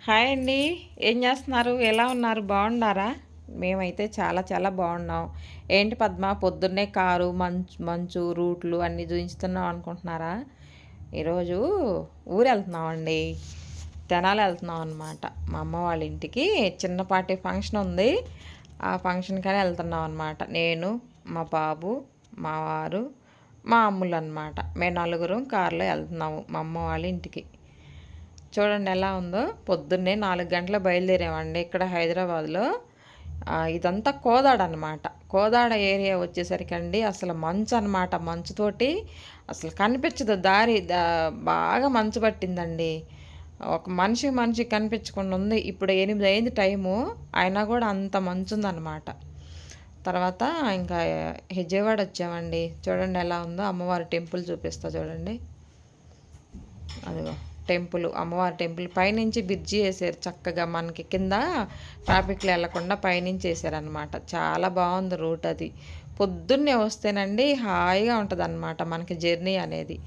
Hi అండి. ఏం చేస్తున్నారు? ఎలా ఉన్నారు? బాగున్నారా? మేమైతే చాలా చాలా బాగున్నాం. ఏంటి పద్మ పొద్దున్నే కారు, మంచు, రూట్లు అన్నీ చూపిస్తున్నాం అనుకుంటున్నారా? ఈరోజు ఊరెళ్తున్నామండి. తెనాలి వెళ్తున్నాం అనమాట. మా అమ్మ వాళ్ళ ఇంటికి చిన్నపాటి ఫంక్షన్ ఉంది. ఆ ఫంక్షన్కనే వెళ్తున్నాం అనమాట. నేను, మా బాబు, మా వారు, మా అమ్ములు అనమాట. మేము నలుగురం కారులో వెళ్తున్నాము మా అమ్మ వాళ్ళ ఇంటికి. చూడండి ఎలా ఉందో. పొద్దున్నే 4 గంటలకు బయలుదేరామండి ఇక్కడ హైదరాబాద్లో. ఇదంతా కోదాడ అనమాట. కోదాడ ఏరియా వచ్చేసరికి అండి అసలు మంచు అనమాట. మంచుతోటి అసలు కనిపించదు దారి. బాగా మంచు పట్టిందండి. ఒక మనిషి కనిపించకుండా ఉంది. ఇప్పుడు 8 అయింది టైము, అయినా కూడా అంత మంచు ఉందన్నమాట. తర్వాత ఇంకా విజయవాడ వచ్చామండి. చూడండి ఎలా ఉందో. అమ్మవారి టెంపుల్ చూపిస్తా చూడండి. అదిగో టెంపుల్, అమ్మవారి టెంపుల్ పైనుంచి బ్రిడ్జి వేసారు చక్కగా. మనకి కింద ట్రాఫిక్లో వెళ్లకుండా పైనుంచి వేసారనమాట. చాలా బాగుంది రూట్ అది. పొద్దున్నే వస్తేనండి హాయిగా ఉంటుంది అనమాట మనకి జర్నీ అనేది.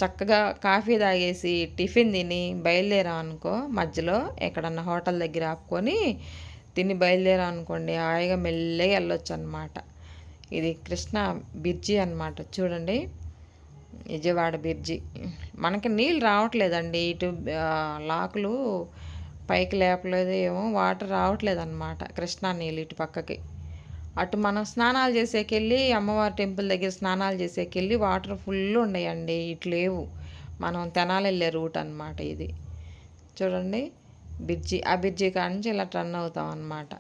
చక్కగా కాఫీ తాగేసి టిఫిన్ తిని బయలుదేరాం అనుకో, మధ్యలో ఎక్కడన్నా హోటల్ దగ్గర ఆపుకొని తిని బయలుదేరాం అనుకోండి, హాయిగా మెల్లగా వెళ్ళొచ్చు అనమాట. ఇది కృష్ణ బ్రిడ్జి అనమాట. చూడండి విజయవాడ బ్రిడ్జి. మనకి నీళ్ళు రావట్లేదండి ఇటు. లాకులు పైకి లేపలేదు, ఏమో వాటర్ రావట్లేదు అనమాట. కృష్ణా నీళ్ళు ఇటు పక్కకి. అటు మనం స్నానాలు చేసేకెళ్ళి అమ్మవారి టెంపుల్ దగ్గర స్నానాలు చేసేకెళ్ళి వాటర్ ఫుల్ ఉన్నాయండి. ఇటు లేవు. మనం తెనాలి వెళ్ళే రూట్ అనమాట ఇది. చూడండి బ్రిడ్జి. ఆ బ్రిడ్జి కాడ నుంచి ఇలా టర్న్ అవుతాం అనమాట.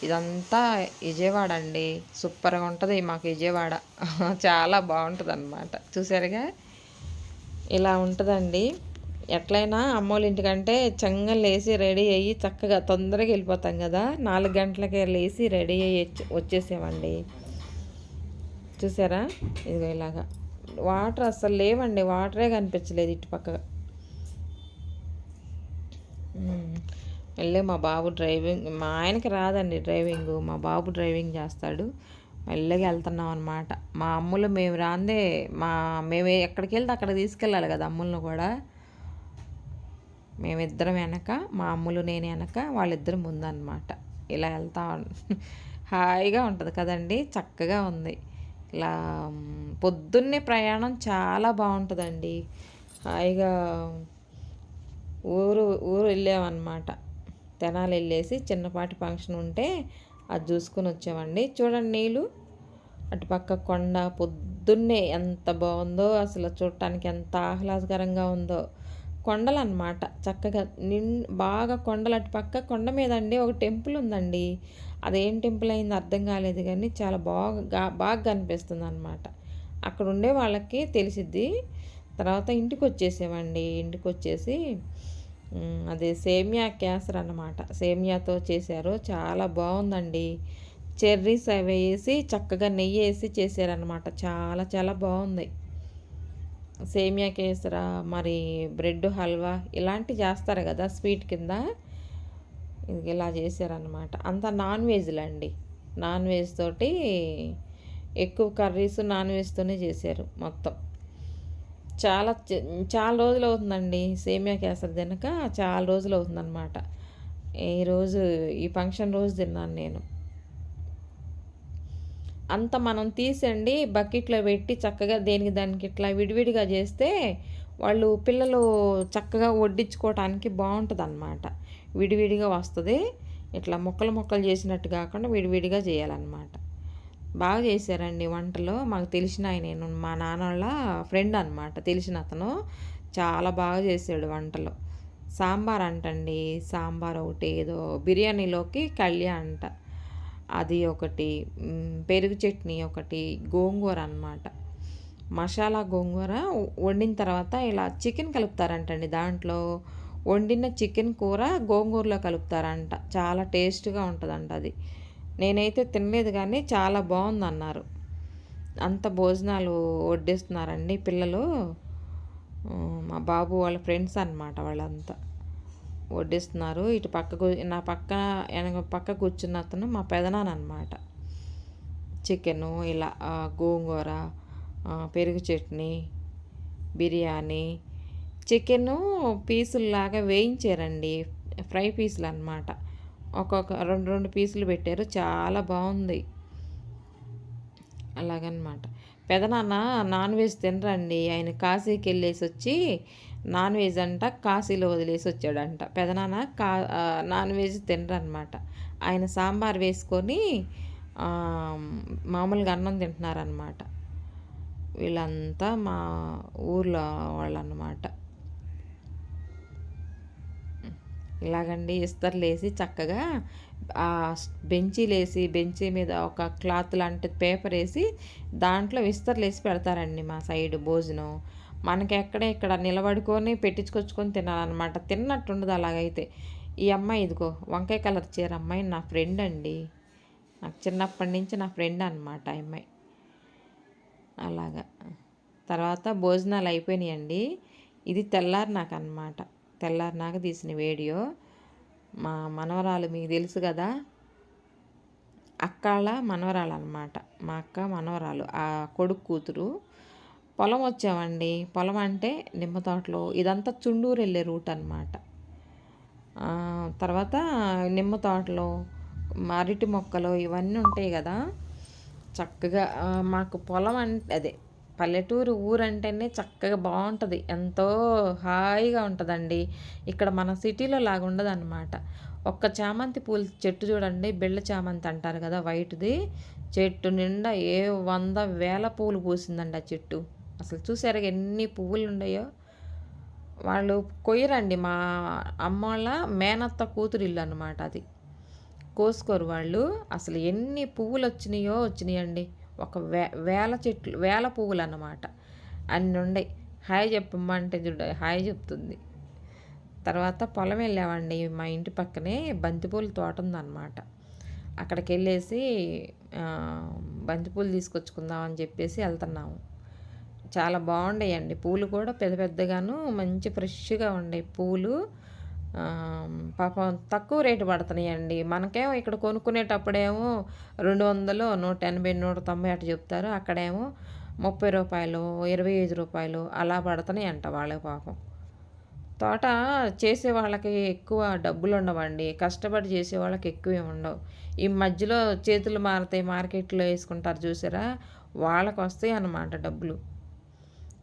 ఇదంతా విజయవాడ అండి. సూపర్గా ఉంటుంది మాకు విజయవాడ. చాలా బాగుంటుంది అన్నమాట. చూసారుగా ఇలా ఉంటుందండి. ఎట్లయినా అమ్మోళ్ళ ఇంటికంటే చెంగ లేచి రెడీ అయ్యి చక్కగా తొందరగా వెళ్ళిపోతాం కదా. 4 గంటలకే లేచి రెడీ అయ్యి వచ్చేసామండి. చూసారా ఇదిగో ఇలాగా. వాటర్ అస్సలు లేవండి, వాటరే కనిపించలేదు ఇటు పక్కగా. వెళ్ళే మా బాబు డ్రైవింగ్, మా ఆయనకి రాదండి డ్రైవింగ్, మా బాబు డ్రైవింగ్ చేస్తాడు. మెల్లగా వెళ్తున్నాం అనమాట. మా అమ్ములు మేము రాందే, మేము ఎక్కడికి వెళ్తే అక్కడ తీసుకెళ్ళాలి కదా అమ్ములను కూడా. మేమిద్దరం వెనక, మా అమ్ములు నేను వెనక, వాళ్ళిద్దరు ముందన్నమాట. ఇలా వెళ్తా హాయిగా ఉంటుంది కదండి. చక్కగా ఉంది. ఇలా పొద్దున్నే ప్రయాణం చాలా బాగుంటుందండి. హాయిగా ఊరు ఊరు వెళ్ళామన్నమాట. తెనాలి వెళ్ళేసి చిన్నపాటి ఫంక్షన్ ఉంటే అది చూసుకొని వచ్చామండి. చూడండి నీళ్ళు, అటుపక్క కొండ. పొద్దున్నే ఎంత బాగుందో అసలు, చూడటానికి ఎంత ఆహ్లాదకరంగా ఉందో. కొండలు అన్నమాట చక్కగా బాగా కొండలు. అటుపక్క కొండ మీద అండి ఒక టెంపుల్ ఉందండి. అదేం టెంపుల్ అయింది అర్థం కాలేదు, కానీ చాలా బాగా కనిపిస్తుంది అనమాట. అక్కడ ఉండే వాళ్ళకి తెలిసిద్ది. తర్వాత ఇంటికి వచ్చేసామండి. ఇంటికి వచ్చేసి అది సేమియా కేసర్ అన్నమాట. సేమియాతో చేశారు, చాలా బాగుందండి. చెర్రీస్ అవి వేసి చక్కగా నెయ్యి వేసి చేశారనమాట. చాలా చాలా బాగుంది. సేమియా కేసర, మరి బ్రెడ్ హల్వా ఇలాంటివి చేస్తారు కదా స్వీట్ కింద. ఇలా చేశారనమాట. అంతా నాన్ వెజ్లండి. నాన్ వెజ్ తోటి ఎక్కువ కర్రీస్ నాన్ వెజ్తోనే చేశారు మొత్తం. చాలా చాలా రోజులు అవుతుందండి సేమియా కేసరి తినక. చాలా రోజులు అవుతుందన్నమాట. ఈరోజు ఈ ఫంక్షన్ రోజు తిన్నాను నేను. అంత మనం తీసండి బకెట్లో పెట్టి చక్కగా దేనికి దానికి ఇట్లా విడివిడిగా చేస్తే వాళ్ళు పిల్లలు చక్కగా వడ్డించుకోవటానికి బాగుంటుంది అన్నమాట. విడివిడిగా వస్తుంది. ఇట్లా ముక్కలు ముక్కలు చేసినట్టు కాకుండా విడివిడిగా చేయాలన్నమాట. బాగా చేశారండి వంటలు. మాకు తెలిసిన ఆయన, మా నాన్న వాళ్ళ ఫ్రెండ్ అనమాట, తెలిసిన అతను. చాలా బాగా చేసాడు వంటలు. సాంబార్ అంటండి, సాంబార్ ఒకటి, ఏదో బిర్యానీలోకి కళ్యా అంట, అది ఒకటి, పెరుగు చట్నీ ఒకటి, గోంగూర అనమాట. మసాలా గోంగూర వండిన తర్వాత ఇలా చికెన్ కలుపుతారంటండి దాంట్లో. వండిన చికెన్ కూర గోంగూరలో కలుపుతారంట. చాలా టేస్ట్గా ఉంటుందంట అది. నేనైతే తినలేదు, కానీ చాలా బాగుందన్నారు. అంత భోజనాలు వడ్డిస్తున్నారండి పిల్లలు. మా బాబు వాళ్ళ ఫ్రెండ్స్ అనమాట వాళ్ళంతా వడ్డిస్తున్నారు. ఇటు పక్కకు నా పక్క కూర్చున్న అతను మా పెదనాన్న అనమాట. చికెను ఇలా, గోంగూర, పెరుగు చట్నీ, బిర్యానీ. చికెను పీసుల్లాగా వేయించారండి ఫ్రై పీసులు అనమాట. ఒక్కొక్క 2, 2 పీసులు పెట్టారు. చాలా బాగుంది. అలాగనమాట. పెదనాన్న నాన్ వెజ్ తినరండి. ఆయన కాశీకి వెళ్ళేసి వచ్చి నాన్ వెజ్ అంట కాశీలో వదిలేసి వచ్చాడంట. పెదనాన్న నాన్ వెజ్ తినరనమాట. ఆయన సాంబార్ వేసుకొని మామూలుగా అన్నం తింటున్నారనమాట. వీళ్ళంతా మా ఊర్లో వాళ్ళన్నమాట. ఇలాగండి ఇస్తర్లేసి చక్కగా బెంచీలేసి బెంచీ మీద ఒక క్లాత్ లాంటి పేపర్ వేసి దాంట్లో విస్తర్లేసి పెడతారండి మా సైడ్ భోజనం. మనకి ఇక్కడ నిలబడుకొని పెట్టించుకొచ్చుకొని తినాలన్నమాట. తిన్నట్టుండదు అలాగైతే. ఈ అమ్మాయి ఇదిగో వంకాయ కలర్ చీర అమ్మాయి నా ఫ్రెండ్ అండి. నాకు చిన్నప్పటి నుంచి నా ఫ్రెండ్ అనమాట ఆ అమ్మాయి. అలాగా తర్వాత భోజనాలు అయిపోయినాయండి. ఇది తెల్లారినాక అనమాట. తెల్లారినాక తీసిన వీడియో. మా మనవరాలు మీకు తెలుసు కదా, అక్కాళ్ళ మనవరాలు అనమాట. మా అక్క మనవరాలు ఆ కొడుకు కూతురు. పొలం వచ్చామండి. పొలం అంటే నిమ్మ తోటలో ఇదంతా చుండూరు వెళ్ళే రూట్ అనమాట. తర్వాత నిమ్మ తోటలో అరటి మొక్కలు ఇవన్నీ ఉంటాయి కదా. చక్కగా మాకు పొలం అంటే అదే పల్లెటూరు ఊరంటేనే చక్కగా బాగుంటుంది. ఎంతో హాయిగా ఉంటుందండి. ఇక్కడ మన సిటీలో లాగా ఉండదు అనమాట. ఒక్క చామంతి పూల చెట్టు చూడండి, బిళ్ళ చామంతి అంటారు కదా వైట్ది. చెట్టు నిండా 100,000 పువ్వులు పూసిందండి ఆ చెట్టు. అసలు చూసారా ఎన్ని పువ్వులు ఉన్నాయో. వాళ్ళు కొయ్యరండి. మా అమ్మ వాళ్ళ మేనత్త కూతురు ఇల్లు అనమాట అది. కోసుకోరు వాళ్ళు. అసలు ఎన్ని పువ్వులు వచ్చినాయండి. ఒక వేల చెట్లు, వేల పువ్వులు అన్నమాట. అన్ని ఉండే. హాయ్ చెప్పమ్మా అంటే చూడ హాయ్ చెప్తుంది. తర్వాత పొలం వెళ్ళామండి. మా ఇంటి పక్కనే బంతిపూల తోట ఉందన్నమాట. అక్కడికి వెళ్ళేసి బంతిపూలు తీసుకొచ్చుకుందాం అని చెప్పేసి వెళ్తున్నాము. చాలా బాగుండేయండి. పూలు కూడా పెద్ద పెద్దగాను మంచి ఫ్రెష్గా ఉండే పూలు. పాపం తక్కువ రేటు పడుతున్నాయండి. మనకేమో ఇక్కడ కొనుక్కునేటప్పుడేమో 200, 180, 190 అటు చెప్తారు. అక్కడేమో 30 రూపాయలు, 25 రూపాయలు అలా పడుతున్నాయి అంట వాళ్ళకి. పాపం తోట చేసే వాళ్ళకి ఎక్కువ డబ్బులు ఉండవండి. కష్టపడి చేసే వాళ్ళకి ఎక్కువ ఉండవు. ఈ మధ్యలో చేతులు మారుతాయి, మార్కెట్లో వేసుకుంటారు చూసారా, వాళ్ళకి వస్తాయి అన్నమాట డబ్బులు.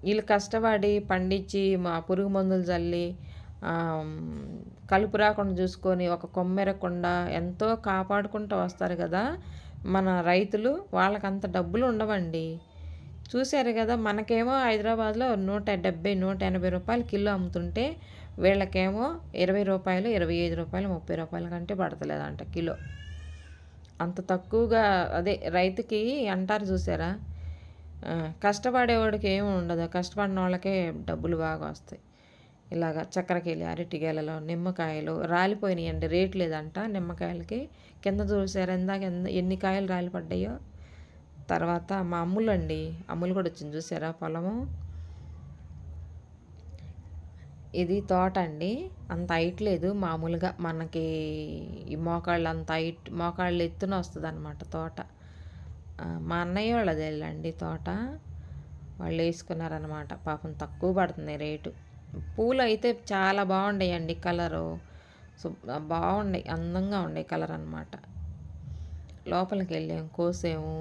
వీళ్ళు కష్టపడి పండించి మా పురుగు మందులు చల్లి కలుపు రాకుండా చూసుకొని ఒక కొమ్మెరకుండా ఎంతో కాపాడుకుంటూ వస్తారు కదా మన రైతులు. వాళ్ళకంత డబ్బులు ఉండవండి. చూశారు కదా, మనకేమో హైదరాబాద్లో 170, 180 రూపాయలు కిలో అమ్ముతుంటే వీళ్ళకేమో 20 రూపాయలు, 25 రూపాయలు, 30 రూపాయల కంటే పడతలేదంట కిలో. అంత తక్కువగా అదే రైతుకి అంటారు చూసారా. కష్టపడేవాడికి ఏమి ఉండదు, కష్టపడిన వాళ్ళకే డబ్బులు బాగా వస్తాయి. ఇలాగ చక్కెరకేళి, అరటిగేలలో, నిమ్మకాయలు రాలిపోయినాయండి. రేట్ లేదంట నిమ్మకాయలకి. కింద చూసారు ఇందాక ఎన్ని కాయలు రాలిపడ్డాయో. తర్వాత మా అమ్ములు అండి, అమ్ములు కూడా వచ్చింది చూసారా పొలము. ఇది తోట అండి. అంత హైట్ లేదు, మామూలుగా మనకి ఈ మోకాళ్ళు అంత హైట్, మోకాళ్ళు ఎత్తున వస్తుంది అనమాట తోట. మా అన్నయ్య వాళ్ళది వెళ్ళండి తోట. వాళ్ళు వేసుకున్నారనమాట. పాపం తక్కువ పడుతుంది రేటు. పూలు అయితే చాలా బాగుండేయండి. కలరు బాగుండే, అందంగా ఉండే కలర్ అనమాట. లోపలికి వెళ్ళాము, కోసాము.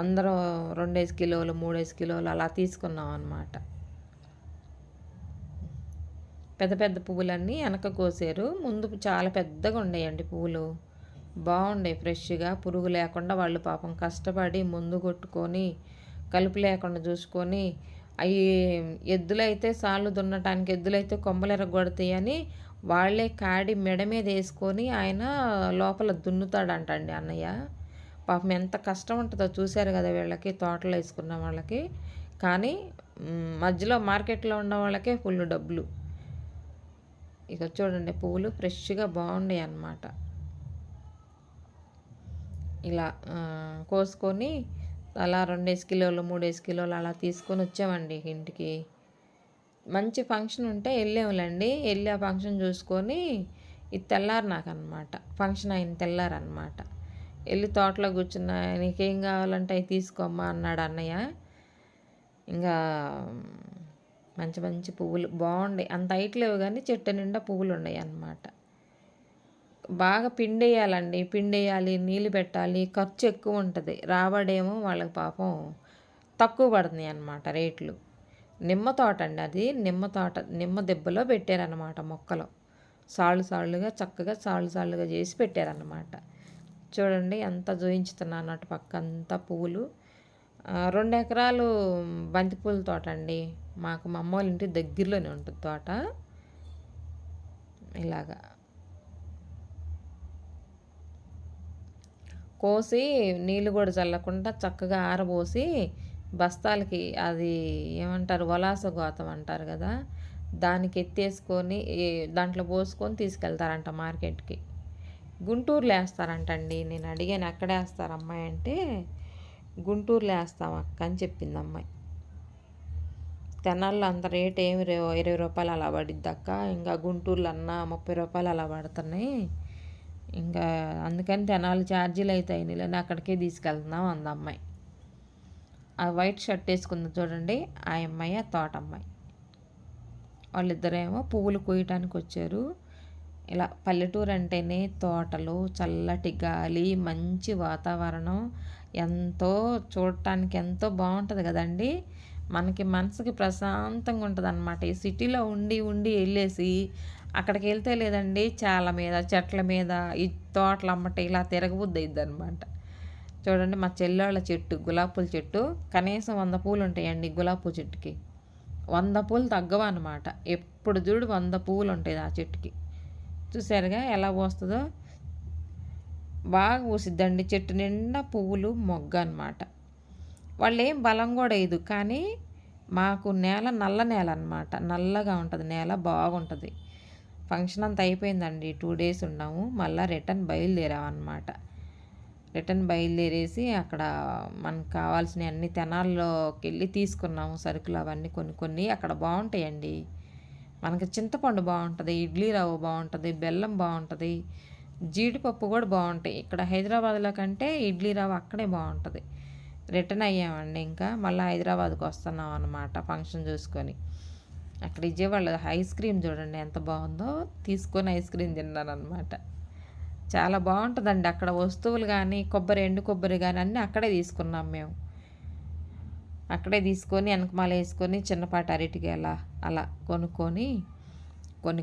అందరం 2 కిలోలు, 3 కిలోలు అలా తీసుకున్నాం అనమాట. పెద్ద పెద్ద పువ్వులన్నీ వెనక కోసారు. ముందు చాలా పెద్దగా ఉండేయండి పువ్వులు. బాగుండే ఫ్రెష్గా, పురుగు లేకుండా వాళ్ళు పాపం కష్టపడి ముందు కొట్టుకొని కలుపు లేకుండా చూసుకొని. అవి ఎద్దులైతే సాళ్ళు దున్నటానికి ఎద్దులైతే కొమ్మలు ఎరగొడతాయని వాళ్ళే కాడి మెడ మీద వేసుకొని ఆయన లోపల దున్నుతాడంటండి అన్నయ్య. పాపం ఎంత కష్టం ఉంటుందో చూశారు కదా వీళ్ళకి, తోటలో వేసుకున్న వాళ్ళకి. కానీ మధ్యలో మార్కెట్లో ఉన్న వాళ్ళకే ఫుల్ డబ్బులు. ఇక చూడండి పువ్వులు ఫ్రెష్గా బాగున్నాయి అన్నమాట. ఇలా కోసుకొని అలా 2 కిలోలు, 3 కిలోలు అలా తీసుకొని వచ్చామండి ఇంటికి. మంచి ఫంక్షన్ ఉంటే వెళ్ళాములండి. వెళ్ళి ఆ ఫంక్షన్ చూసుకొని ఇది తెల్లారు నాకనమాట. ఫంక్షన్ అయిన తెల్లారనమాట. వెళ్ళి తోటలో కూర్చున్నా. నీకేం కావాలంటే అవి తీసుకోమ్మా అన్నాడు అన్నయ్య. ఇంకా మంచి మంచి పువ్వులు బాగుండే. అంత హైట్ లేవు కానీ చెట్టు నిండా పువ్వులు ఉన్నాయి అన్నమాట. బాగా పిండేయాలండి. పిండేయాలి, నీళ్ళు పెట్టాలి. ఖర్చు ఎక్కువ ఉంటది. రాబడేమో వాళ్ళకి పాపం తక్కువ పడుతున్నాయన్నమాట రేట్లు. నిమ్మ తోటండి అది. నిమ్మ తోట. నిమ్మ దెబ్బలో పెట్టారనమాట మొక్కలు. సాళ్ళు సాళ్ళుగా చక్కగా సాళ్ళు సాళ్ళుగా చేసి పెట్టారన్నమాట. చూడండి ఎంత చూయించుతున్నాను అటు పక్కంతా పువ్వులు. 2 ఎకరాలు బంతిపూల తోటండి. మాకు మా అమ్మోళ్ళ ఇంటి దగ్గరలోనే ఉంటుంది తోట. ఇలాగా కోసి నీళ్ళు కూడా చల్లకుండా చక్కగా ఆరబోసి బస్తాలకి అది ఏమంటారు వలాస గోతం అంటారు కదా, దానికి ఎత్తేసుకొని దాంట్లో పోసుకొని తీసుకెళ్తారంట మార్కెట్కి. గుంటూరులో వేస్తారంటండి. నేను అడిగాను ఎక్కడ వేస్తారు అమ్మాయి అంటే, గుంటూరులో వేస్తాం అక్క అని చెప్పింది అమ్మాయి. తెనాల్లో అంత రేట్ ఏమి 20 రూపాయలు అలా పడిద్ది అక్క, ఇంకా గుంటూరులో అన్న 30 రూపాయలు అలా పడుతున్నాయి, ఇంకా అందుకని తెనాలి ఛార్జీలు అవుతాయి నేను అక్కడికే తీసుకెళ్తున్నాం అంది అమ్మాయి. ఆ వైట్ షర్ట్ వేసుకుంది చూడండి, ఆ అమ్మాయి ఆ తోట అమ్మాయి. వాళ్ళిద్దరేమో పువ్వులు కోయటానికి వచ్చారు. ఇలా పల్లెటూరు అంటేనే తోటలు, చల్లటి గాలి, మంచి వాతావరణం, ఎంతో చూడటానికి ఎంతో బాగుంటుంది కదండి. మనకి మనసుకి ప్రశాంతంగా ఉంటుంది అన్నమాట. ఈ సిటీలో ఉండి ఉండి వెళ్ళేసి అక్కడికి వెళ్తే లేదండి, చాలా మీద చెట్ల మీద ఈ తోటలు అమ్మట ఇలా తిరగబుద్ది అయిద్ది అనమాట. చూడండి మా చెల్లెళ్ళ చెట్టు, గులాబీ పూల చెట్టు కనీసం 100 పూలు ఉంటాయండి. గులాబీ పూల చెట్టుకి 100 పూలు తగ్గవు అనమాట. ఎప్పుడు చూడు 100 పువ్వులు ఉంటాయి ఆ చెట్టుకి. చూసారుగా ఎలా పోస్తుందో, బాగా పూసిద్దండి. చెట్టు నిండా పువ్వులు, మొగ్గ అనమాట. వాళ్ళు ఏం బలం కూడా వేయదు, కానీ మాకు నేల నల్ల నేల అనమాట. నల్లగా ఉంటుంది నేల, బాగుంటుంది. ఫంక్షన్ అంతా అయిపోయిందండి. 2 days ఉన్నాము. మళ్ళీ రిటర్న్ బయలుదేరామన్నమాట. రిటర్న్ బయలుదేరేసి అక్కడ మనకు కావాల్సినవి అన్ని తెనాల్లోకి వెళ్ళి తీసుకున్నాము. సరుకులు అవన్నీ కొన్ని అక్కడ బాగుంటాయండి. మనకి చింతపండు బాగుంటుంది, ఇడ్లీ రవ్వ బాగుంటుంది, బెల్లం బాగుంటుంది, జీడిపప్పు కూడా బాగుంటాయి. ఇక్కడ హైదరాబాద్లో కంటే ఇడ్లీ రవ్వ అక్కడే బాగుంటుంది. రిటర్న్ అయ్యామండి. ఇంకా మళ్ళీ హైదరాబాద్కి వస్తున్నాం అన్నమాట ఫంక్షన్ చూసుకొని. అక్కడ విజయవాడ ఐస్ క్రీమ్ చూడండి ఎంత బాగుందో, తీసుకొని ఐస్ క్రీమ్ తిన్నాను అనమాట. చాలా బాగుంటుందండి అక్కడ వస్తువులు కానీ, ఎండు కొబ్బరి కానీ అన్నీ అక్కడే తీసుకున్నాం మేము. అక్కడే తీసుకొని వెనకమాల వేసుకొని చిన్నపాటి అరటికి అలా కొనుక్కొని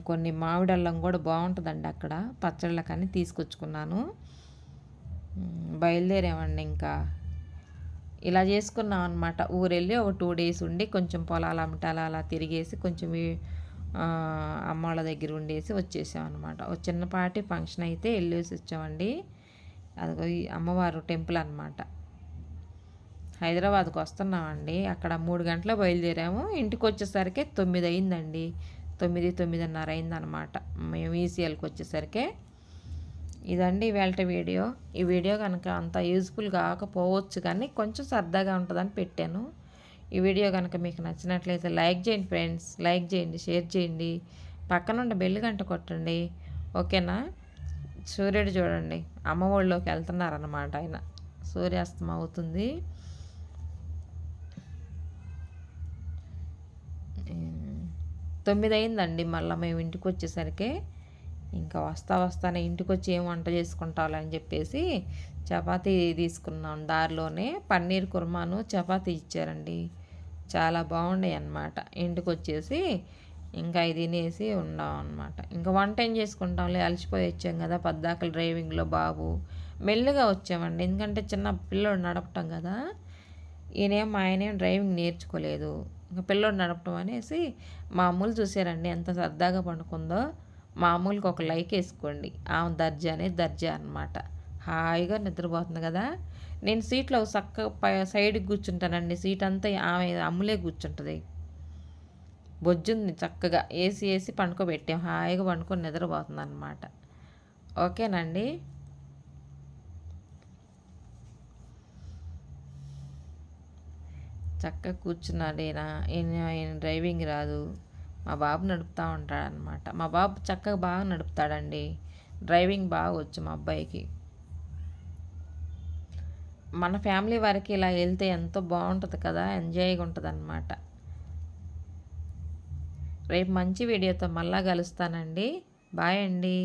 కొన్ని మామిడల్లం కూడా బాగుంటుందండి అక్కడ, పచ్చళ్ళకని తీసుకొచ్చుకున్నాను. బయలుదేరామండి. ఇంకా ఇలా చేసుకున్నాం అనమాట. ఊరెళ్ళి ఒక 2 days ఉండి కొంచెం పొలాలు అమ్మటాలు అలా తిరిగేసి కొంచెం అమ్మ వాళ్ళ దగ్గర ఉండేసి వచ్చేసాం అనమాట. ఒక చిన్నపాటి ఫంక్షన్ అయితే వెళ్ళేసి వచ్చామండి. అదిగో ఈ అమ్మవారు టెంపుల్ అనమాట. హైదరాబాద్కి వస్తున్నామండి. అక్కడ 3 గంటల బయలుదేరాము. ఇంటికి వచ్చేసరికి 9 అయిందండి. 9:30 అయిందనమాట మేము ఈసీఎల్కి వచ్చేసరికి. ఇదండి ఇవాళ వీడియో. ఈ వీడియో కనుక అంత యూజ్ఫుల్ కాకపోవచ్చు, కానీ కొంచెం సరదాగా ఉంటుందని పెట్టాను. ఈ వీడియో కనుక మీకు నచ్చినట్లయితే లైక్ చేయండి ఫ్రెండ్స్, లైక్ చేయండి, షేర్ చేయండి, పక్కనుండి బెల్ గంట కొట్టండి. ఓకేనా? సూర్యుడు చూడండి అమ్మ ఒళ్ళోకి వెళ్తున్నారన్నమాట. ఆయన సూర్యాస్తం అవుతుంది. తొమ్మిది అయిందండి మళ్ళీ మేము ఇంటికి వచ్చేసరికి. ఇంకా వస్తానే ఇంటికి వచ్చి ఏం వంట చేసుకుంటాలని చెప్పేసి చపాతీ తీసుకున్నాం. దారిలోనే పన్నీర్ కుర్మాను చపాతీ ఇచ్చారండి, చాలా బాగున్నాయి అన్నమాట. ఇంటికి వచ్చేసి ఇంకా అవి తినేసి ఉన్నాం అనమాట. ఇంకా వంట ఏం చేసుకుంటాంలే, అలసిపోయి వచ్చాం కదా పద్దాకలు డ్రైవింగ్లో. బాబు మెల్లిగా వచ్చామండి, ఎందుకంటే చిన్న పిల్లోడు నడపటం కదా. మా ఆయనేం డ్రైవింగ్ నేర్చుకోలేదు, ఇంకా పిల్లోడు నడపటం అనేసి. మా అమ్ములు చూసారండి ఎంత సరదాగా పండుకుందో. మా అమ్ములకి ఒక లైక్ వేసుకోండి. ఆమె దర్జా అనమాట. హాయిగా నిద్రపోతుంది కదా. నేను సీట్లో చక్కగా సైడ్కి కూర్చుంటానండి. సీట్ అంతా ఆమె అమ్ములే కూర్చుంటుంది. బొజ్జుంది చక్కగా వేసి పండుకోబెట్టాం. హాయిగా పండుకొని నిద్రపోతుంది అనమాట. ఓకేనండి. చక్కగా కూర్చున్నాడు ఈయన డ్రైవింగ్ రాదు, మా బాబు నడుపుతూ ఉంటాడనమాట. మా బాబు చక్కగా బాగా నడుపుతాడండి, డ్రైవింగ్ బాగా వచ్చు మా అబ్బాయికి. మన ఫ్యామిలీ వారికి ఇలా వెళ్తే ఎంతో బాగుంటుంది కదా, ఎంజాయ్గా ఉంటుంది అనమాట. రేపు మంచి వీడియోతో మళ్ళా కలుస్తానండి. బాయ్ అండి.